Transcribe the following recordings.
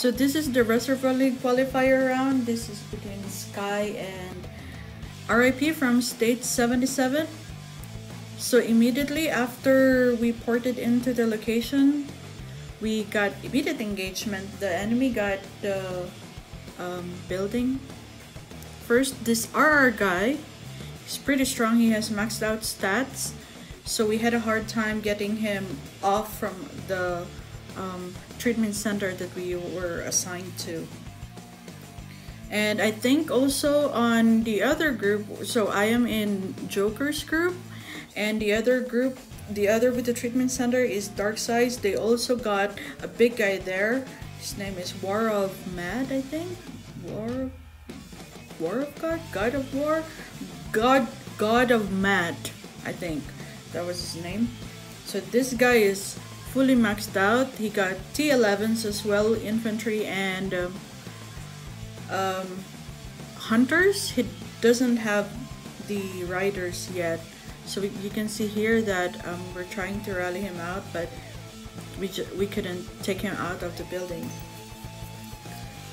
So this is the Reservoir League qualifier round. This is between Sky and RIP from State 77. So immediately after we ported into the location, we got immediate engagement. The enemy got the building. First, this RR guy, he's pretty strong. He has maxed out stats. So we had a hard time getting him off from the treatment center that we were assigned to. And I think also on the other group, so I am in Joker's group, and the other group, the other with the treatment center is Dark Sides. They also got a big guy there. His name is War of Mad, I think. War of God? God of War? God of Mad, I think. That was his name. So this guy is fully maxed out. He got T11s as well, infantry and hunters. He doesn't have the riders yet. So you can see here that we're trying to rally him out, but we couldn't take him out of the building.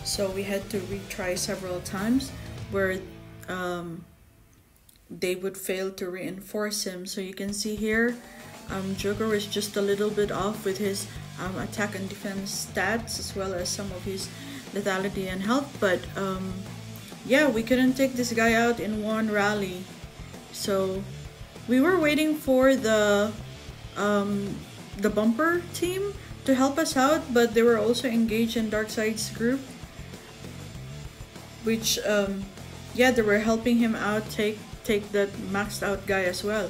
So we had to retry several times where they would fail to reinforce him. So you can see here, Joker was just a little bit off with his attack and defense stats, as well as some of his lethality and health. But yeah, we couldn't take this guy out in one rally. So we were waiting for the bumper team to help us out, but they were also engaged in Darkseid's group, which yeah, they were helping him out take that maxed out guy as well.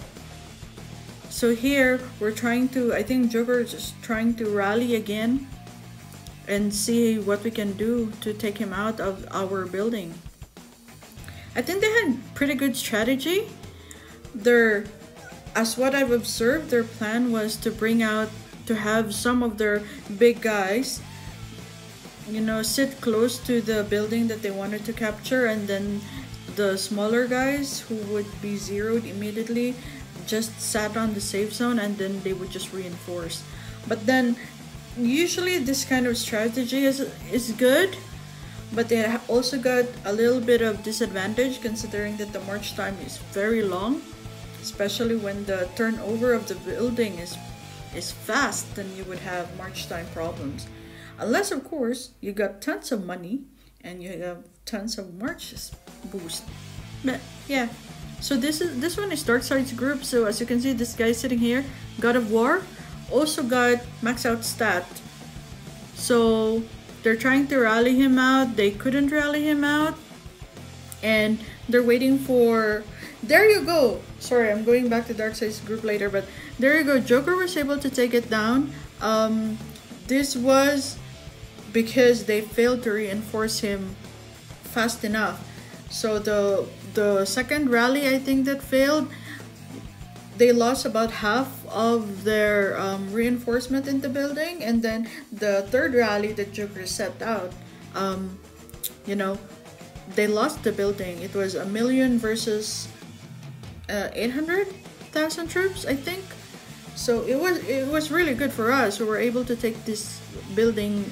So here we're trying to, I think Joker is just trying to rally again and see what we can do to take him out of our building. I think they had pretty good strategy. As what I've observed, their plan was to have some of their big guys, you know, sit close to the building that they wanted to capture, and then the smaller guys who would be zeroed immediately just sat on the safe zone, and then they would just reinforce. But then usually this kind of strategy is good, but they also got a little bit of disadvantage considering that the march time is very long, especially when the turnover of the building is fast. Then you would have march time problems, unless of course you got tons of money and you have tons of marches boost. But yeah, so this one is Darkseid's group. So as you can see, this guy sitting here, God of War, also got max out stat. So they're trying to rally him out. They couldn't rally him out, and they're waiting for, there you go. Sorry, I'm going back to Darkseid's group later, but there you go. Joker was able to take it down. This was because they failed to reinforce him fast enough. So the second rally, I think, that failed, they lost about half of their reinforcement in the building. And then the third rally that Joker set out, you know, they lost the building. It was 1 million versus 800,000 troops, I think. So it was really good for us. We were able to take this building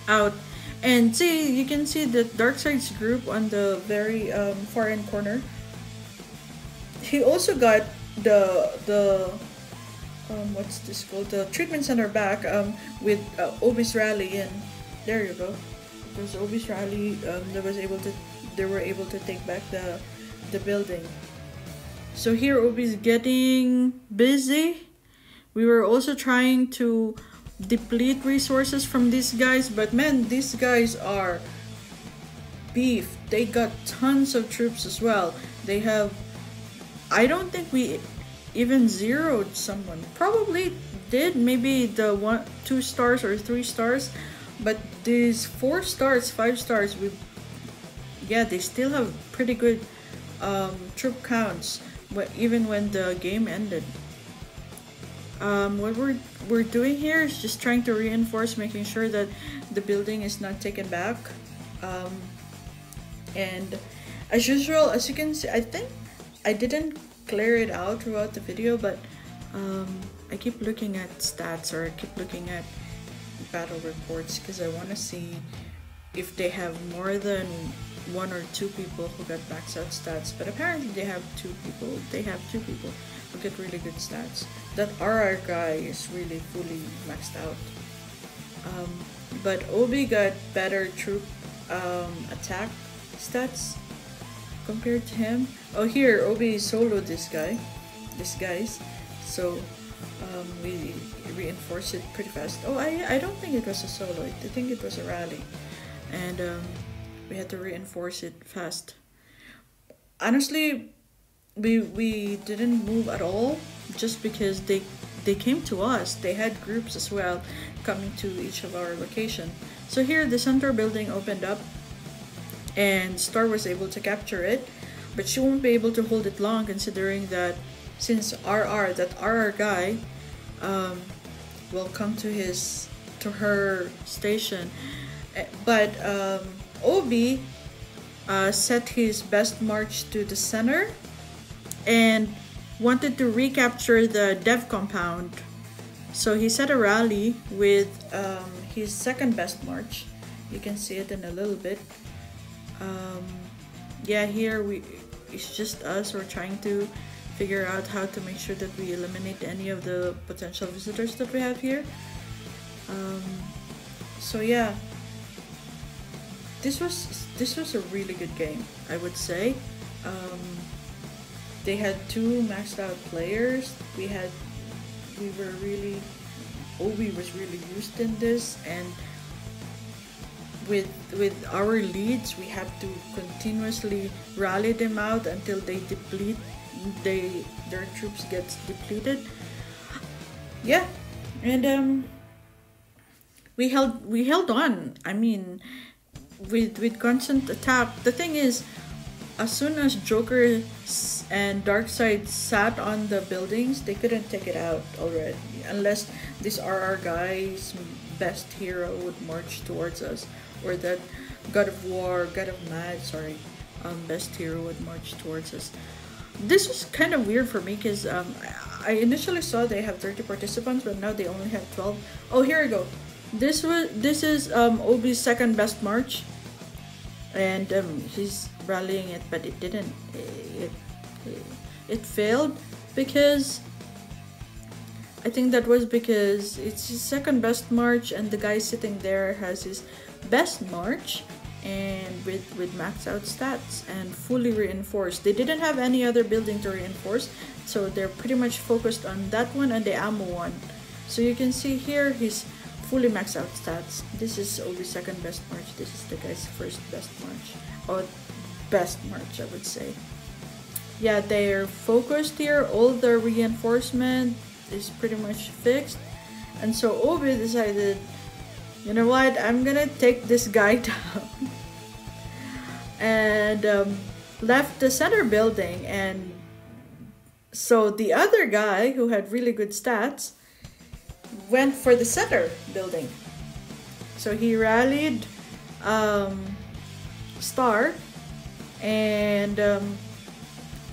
out. And see, you can see the Darkseid's group on the very far end corner. He also got the what's this called, the treatment center back with Obi's rally, and there you go. There's Obi's rally. They were able to take back the building. So here Obi's getting busy. We were also trying to deplete resources from these guys, but man, these guys are beef. They got tons of troops as well. They have, I don't think we even zeroed someone. Probably did, maybe the 2 stars or 3 stars, but these 4 stars, 5 stars, yeah, they still have pretty good troop counts, but even when the game ended. What we're doing here is just trying to reinforce, making sure that the building is not taken back. And as usual, as you can see, I think I didn't clear it out throughout the video, but I keep looking at stats, or I keep looking at battle reports because I want to see if they have more than 1 or 2 people who got maxed out stats. But apparently they have 2 people. They have 2 people who get really good stats. That RR guy is really fully maxed out. But Obi got better troop attack stats compared to him. Oh, here Obi soloed this guys. So we reinforced it pretty fast. Oh, I don't think it was a solo. I think it was a rally, and we had to reinforce it fast. Honestly, we didn't move at all just because they came to us. They had groups as well coming to each of our location. So here the center building opened up and Star was able to capture it, but she won't be able to hold it long considering that since that RR guy will come to her station. But Obi set his best march to the center and wanted to recapture the dev compound. So he set a rally with his second best march. You can see it in a little bit. Yeah, here it's just us. We're trying to figure out how to make sure that we eliminate any of the potential visitors that we have here. So yeah, this was a really good game, I would say. They had 2 maxed out players. Obi was really used in this, and with our leads, we have to continuously rally them out until they deplete. Their troops gets depleted. Yeah, and we held on. I mean, with constant attack. The thing is, as soon as Joker and Darkseid sat on the buildings, they couldn't take it out already, unless this RR guy's best hero would march towards us, or that God of Mad, best hero would march towards us. This was kind of weird for me because I initially saw they have 30 participants, but now they only have 12. Oh, here we go. This is Obi's second best march, and he's rallying it, but it didn't. It failed because I think that was because it's his second best march, and the guy sitting there has his best march and with maxed out stats and fully reinforced. They didn't have any other building to reinforce, so they're pretty much focused on that one and the ammo one. So you can see here he's fully maxed out stats. This is Obi's second best march. This is the guy's first best march, or best march, I would say. Yeah, they're focused here. All the reinforcement is pretty much fixed, and so Obi decided, you know what, I'm gonna take this guy down, and left the center building. And so the other guy who had really good stats went for the center building. So he rallied Star, and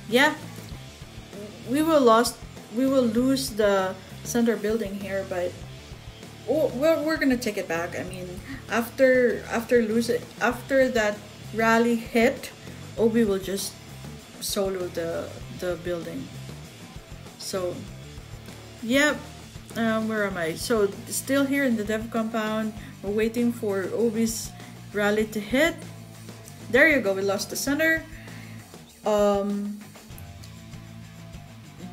yeah, we will lose the center building here, but we're gonna take it back. I mean, after that rally hit, Obi will just solo the building. So yep. Where am I? So still here in the dev compound, we're waiting for Obi's rally to hit. There you go, we lost the center.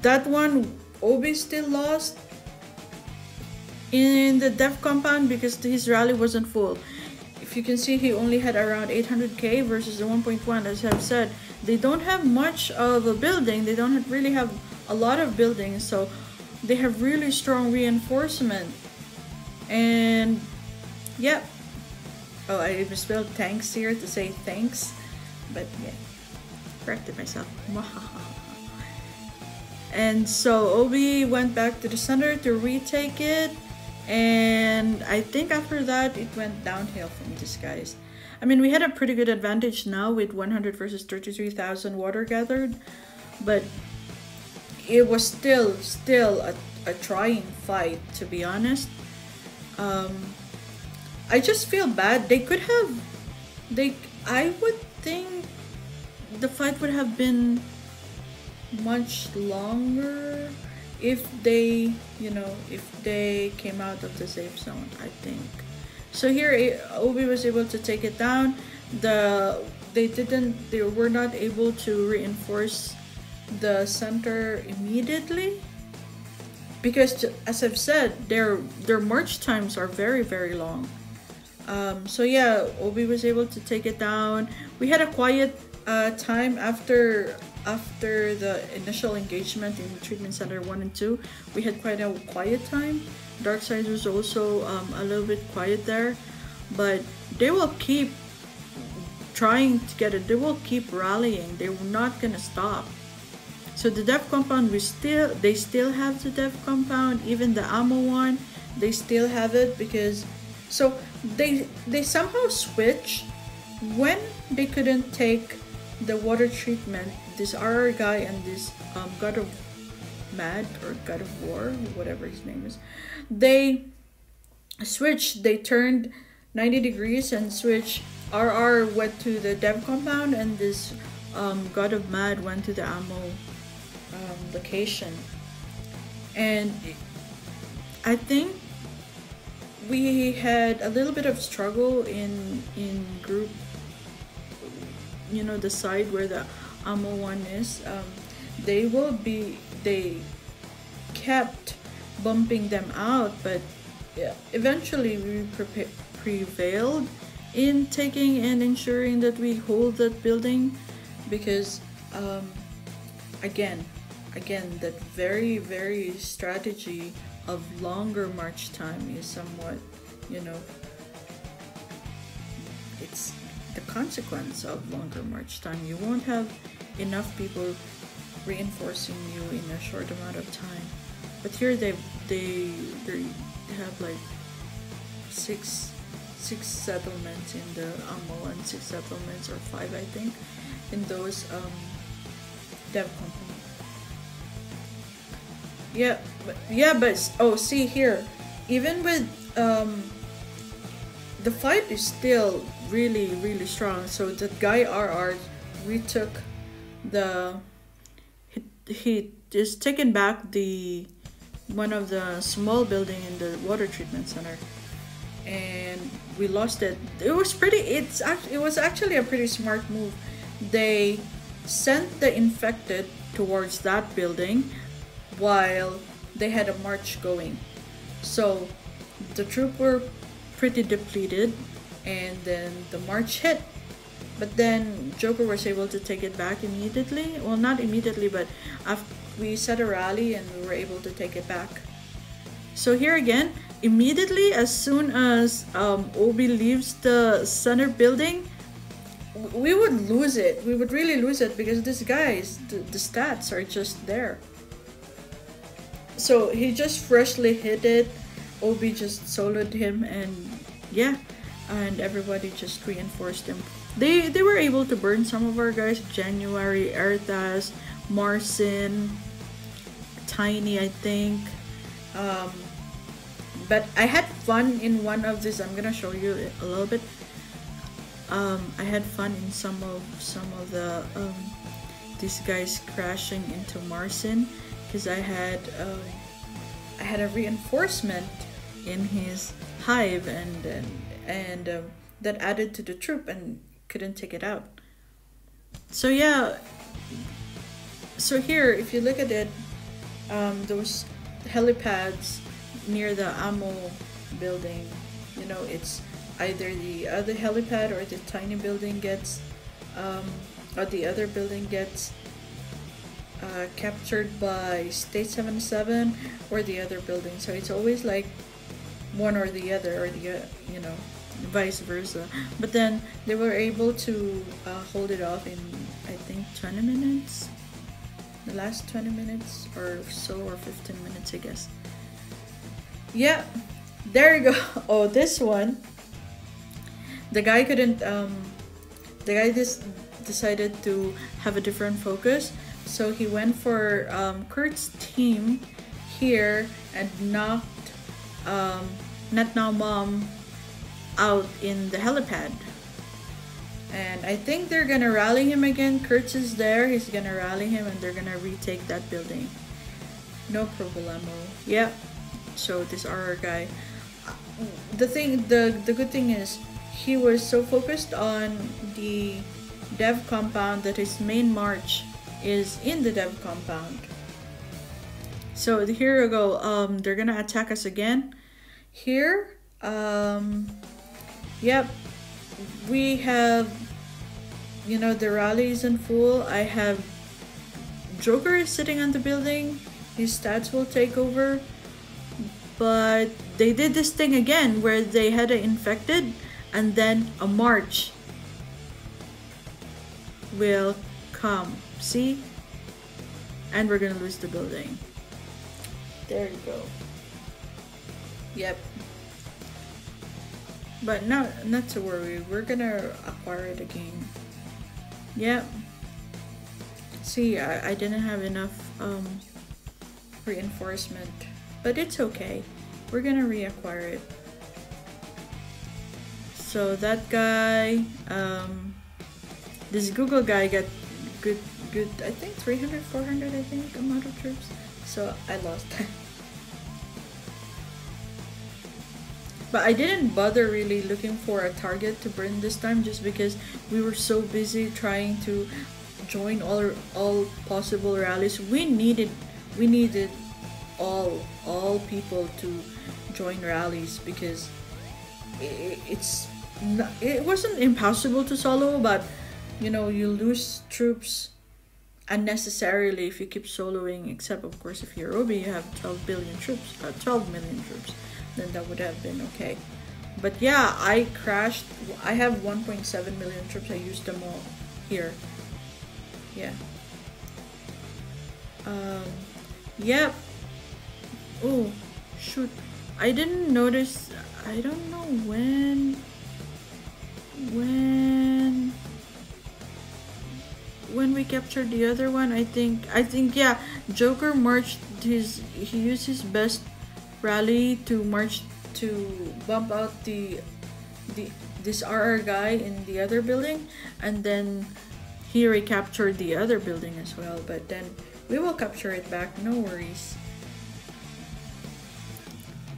That one Obi still lost in the dev compound because his rally wasn't full. If you can see, he only had around 800k versus the 1.1. As I've said, they don't have much of a building. They don't really have a lot of buildings, so they have really strong reinforcement. And yep. Oh, I misspelled thanks here to say thanks, but yeah, corrected myself. And so Obi went back to the center to retake it, and I think after that it went downhill from these guys. I mean, we had a pretty good advantage now with 100 versus 33,000 water gathered, but it was still a trying fight, to be honest. I just feel bad. They could have, I would think the fight would have been much longer if they, you know, if they came out of the safe zone, I think. So here Obi was able to take it down. They were not able to reinforce the center immediately because, as I've said, their march times are very, very long. So yeah, Obi was able to take it down. We had a quiet time after the initial engagement in Treatment Center 1 and 2. We had quite a quiet time. Darkseid was also a little bit quiet there, but they will keep trying to get it. They will keep rallying. They're not gonna stop. So the dev compound, they still have the dev compound. Even the ammo one, they still have it because so they somehow switch when they couldn't take the water treatment. This RR guy and this God of Mad or God of War, whatever his name is, they switched. They turned 90 degrees and switched. RR went to the dev compound and this God of Mad went to the ammo location. And I think we had a little bit of struggle in group, you know, the side where the ammo one is. They kept bumping them out, but yeah, eventually we prevailed in taking and ensuring that we hold that building because again that very, very strategy of longer march time is somewhat, you know, it's the consequence of longer march time. You won't have enough people reinforcing you in a short amount of time. But here they have like six settlements in the ammo and 6 settlements or 5, I think, in those dev compound. But oh, see here, even with the fight is still really, really strong. So that guy RR retook he just taken back the one of the small building in the water treatment center, and we lost it. It was actually a pretty smart move. They sent the infected towards that building while they had a march going. So the troops were pretty depleted, and then the march hit. But then Joker was able to take it back immediately. Well, not immediately, but after we set a rally and we were able to take it back. So here again, immediately as soon as Obi leaves the center building, we would lose it. We would really lose it because this guy's the stats are just there. So he just freshly hit it. Obi just soloed him, and yeah, and everybody just reinforced him. They were able to burn some of our guys. January, Ertas, Marcin, Tiny, I think. But I had fun in one of these. I'm gonna show you a little bit. I had fun in some of the these guys crashing into Marcin because I had a reinforcement in his hive, and that added to the troop and couldn't take it out. So yeah, so here if you look at it, those helipads near the ammo building, you know, it's either the other helipad or the tiny building gets or the other building gets captured by State 77 or the other building. So it's always like one or the other, or the you know, vice versa. But then they were able to hold it off in, I think, 20 minutes, the last 20 minutes or so, or 15 minutes, I guess. Yeah, there you go. Oh, this one, the guy couldn't the guy just decided to have a different focus, so he went for Kurt's team here and knocked Not Now Mom out in the helipad. And I think they're gonna rally him again. Kurtz is there, he's gonna rally him and they're gonna retake that building. No problemo. Yep. So this RR guy. The good thing is he was so focused on the dev compound that his main march is in the dev compound. So here we go. They're gonna attack us again. Here, yep, we have, you know, the rally is in full. I have Joker is sitting on the building. His stats will take over. But they did this thing again where they had an infected and then a march will come. See? And we're gonna lose the building. There you go. Yep. But not to worry. We're gonna acquire it again. Yep. See, I didn't have enough reinforcement. But it's okay. We're gonna reacquire it. So that guy, this Google guy got good, I think 300, 400, I think, amount of troops. So I lost. But I didn't bother really looking for a target to burn this time just because we were so busy trying to join all possible rallies. We needed all people to join rallies because it wasn't impossible to solo, but you know, you lose troops unnecessarily if you keep soloing, except of course if you're Obi, you have 12 million troops, then that would have been okay. But yeah, I crashed. I have 1.7 million troops. I used them all here. Yeah. Yep. Oh, shoot. I didn't notice. I don't know when we captured the other one. I think yeah, Joker marched he used his best rally to march to bump out this RR guy in the other building, and then he recaptured the other building as well, but then we will capture it back, no worries.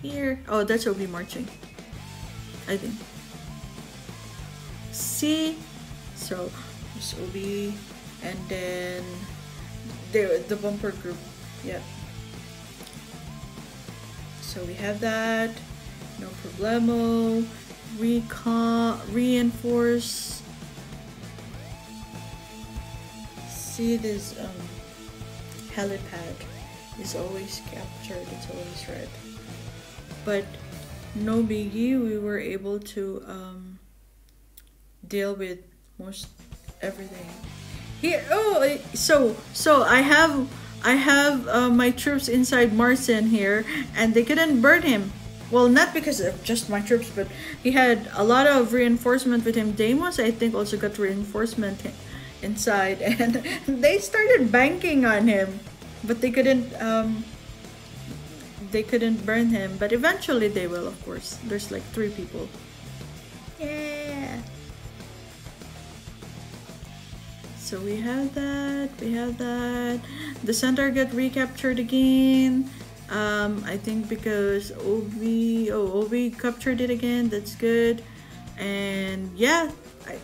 Here, oh, that's Obi marching, I think. See, so it's Obi, and then the bumper group, yeah. So we have that, no problemo. Reinforce. See, this helipad is always captured, it's always red. But no biggie, we were able to deal with most everything. Here, oh, so I have my troops inside Marcin here, and they couldn't burn him. Well, not because of just my troops, but he had a lot of reinforcement with him. Deimos, I think, also got reinforcement inside, and they started banking on him, but they couldn't burn him. But eventually they will, of course. There's like 3 people. Yeah. So we have that. The center got recaptured again. I think because Obi captured it again. That's good. And yeah,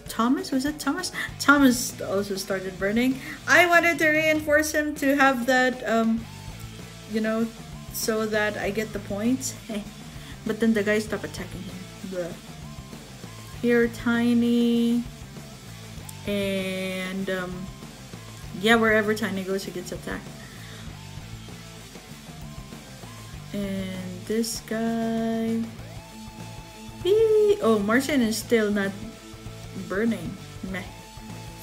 Thomas also started burning. I wanted to reinforce him to have that you know, so that I get the points. But then the guy stopped attacking him. Blah. Here, Tiny, and yeah, wherever Tiny goes, he gets attacked. And this guy, oh, Martian is still not burning. Meh,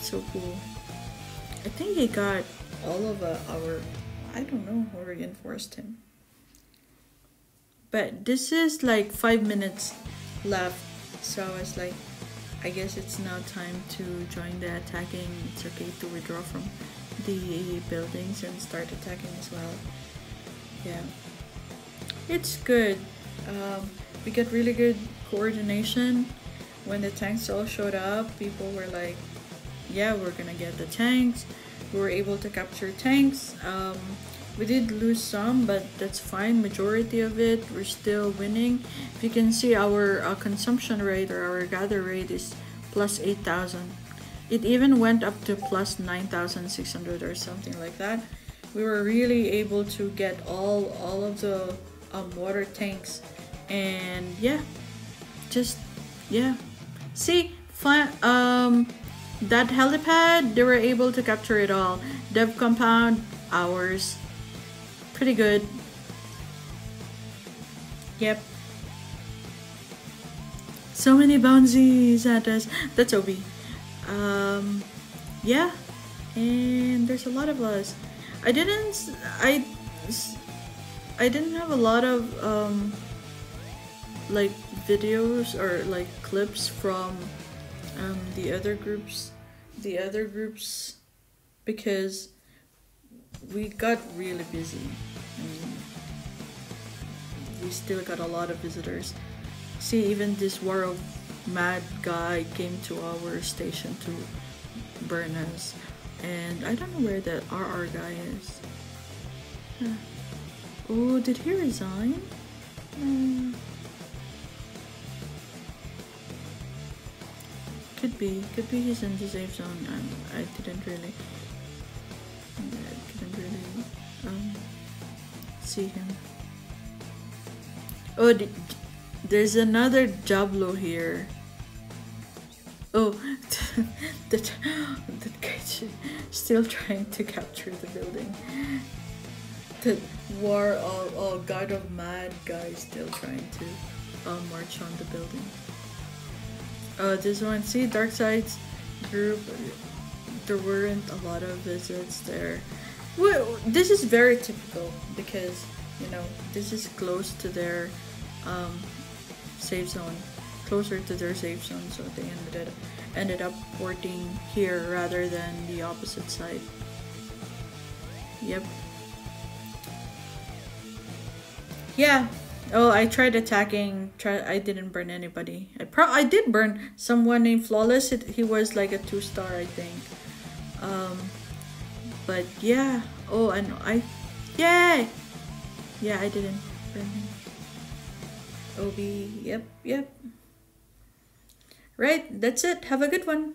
so cool. I think he got all of our, I don't know who reinforced him. But this is like 5 minutes left, so I was like, I guess it's now time to join the attacking. It's okay to withdraw from the buildings and start attacking as well. Yeah, it's good. we get really good coordination. When the tanks all showed up, people were like, yeah, we're gonna get the tanks. We were able to capture tanks. We did lose some, but that's fine. Majority of it, we're still winning. If you can see, our consumption rate or our gather rate is plus 8,000. It even went up to plus 9,600 or something like that. We were really able to get all of the water tanks, and yeah, just yeah. See, that helipad, they were able to capture it all. Dev compound, ours. Pretty good. Yep. So many bouncies at us. That's OB. Yeah. And there's a lot of us. I didn't have a lot of like videos or like clips from the other groups because we got really busy. I mean, we still got a lot of visitors. See, even this War of Mad guy came to our station to burn us, and I don't know where the RR guy is. Huh. Oh, did he resign? Could be he's in the safe zone, and I couldn't really see him. Oh, there's another Jablo here. Oh, that guy's still trying to capture the building. The God of Mad guy still trying to march on the building. Oh, this one, see, Darkseid's group, there weren't a lot of visits there. Well, this is very typical because, you know, this is close to their safe zone, closer to their safe zone, so they ended up porting here rather than the opposite side. Yep. Yeah. Oh, I tried attacking. I didn't burn anybody. I did burn someone named Flawless. He was like a 2-star, I think. But yeah. Oh, and yay! Yeah, I didn't burn him. OB. Yep. Right. That's it. Have a good one.